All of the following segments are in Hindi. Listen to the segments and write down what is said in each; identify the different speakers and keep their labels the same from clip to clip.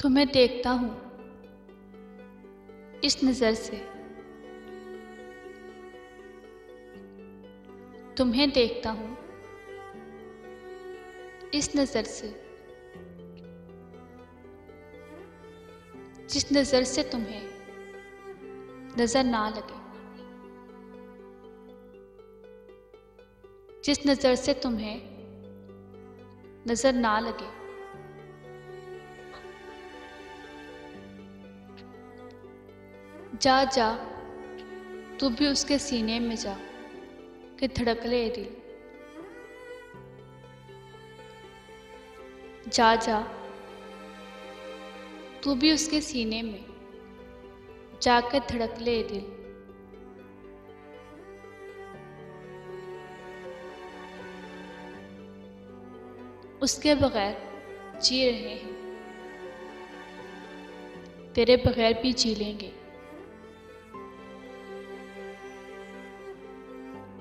Speaker 1: तुम्हें देखता हूँ इस नज़र से, तुम्हें देखता हूँ इस नज़र से, जिस नज़र से तुम्हें नज़र ना लगे, जिस नज़र से तुम्हें नज़र ना लगे। जा जा तू भी उसके सीने में जा कि धड़क ले दिल। जा जा तू भी उसके सीने में जाकर धड़क ले दिल। उसके बगैर जी रहे हैं, तेरे बगैर भी जी लेंगे।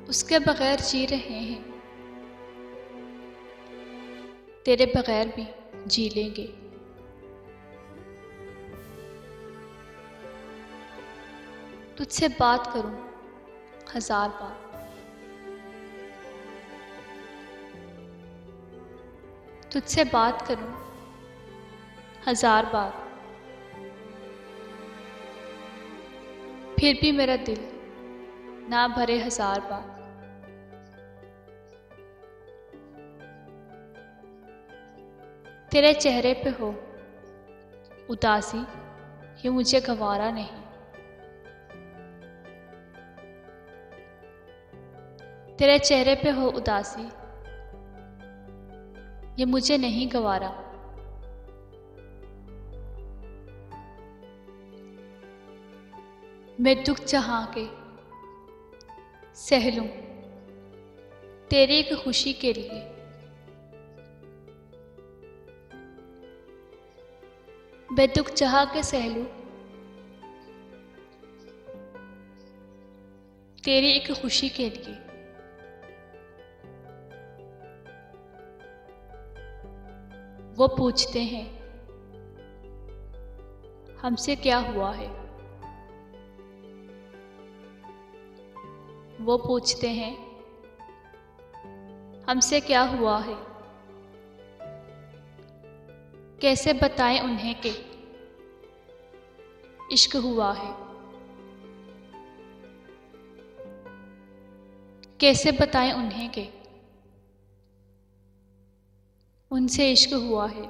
Speaker 1: उसके बगैर जी रहे हैं, तेरे बगैर भी जी लेंगे। तुझसे बात करूं 1000 बार, तुझसे बात करूं 1000 बार, फिर भी मेरा दिल ना भरे 1000 बार। तेरे चेहरे पे हो उदासी, ये मुझे गवारा नहीं। तेरे चेहरे पे हो उदासी, ये मुझे नहीं गवारा। मैं दुख चाहा के सह लूं तेरी एक खुशी के लिए। मैं दुख चाहा के सह लूं तेरी एक खुशी के लिए। वो पूछते हैं हमसे क्या हुआ है, वो पूछते हैं हमसे क्या हुआ है। कैसे बताएं उन्हें कि इश्क हुआ है, कैसे बताएं उन्हें कि उनसे इश्क हुआ है।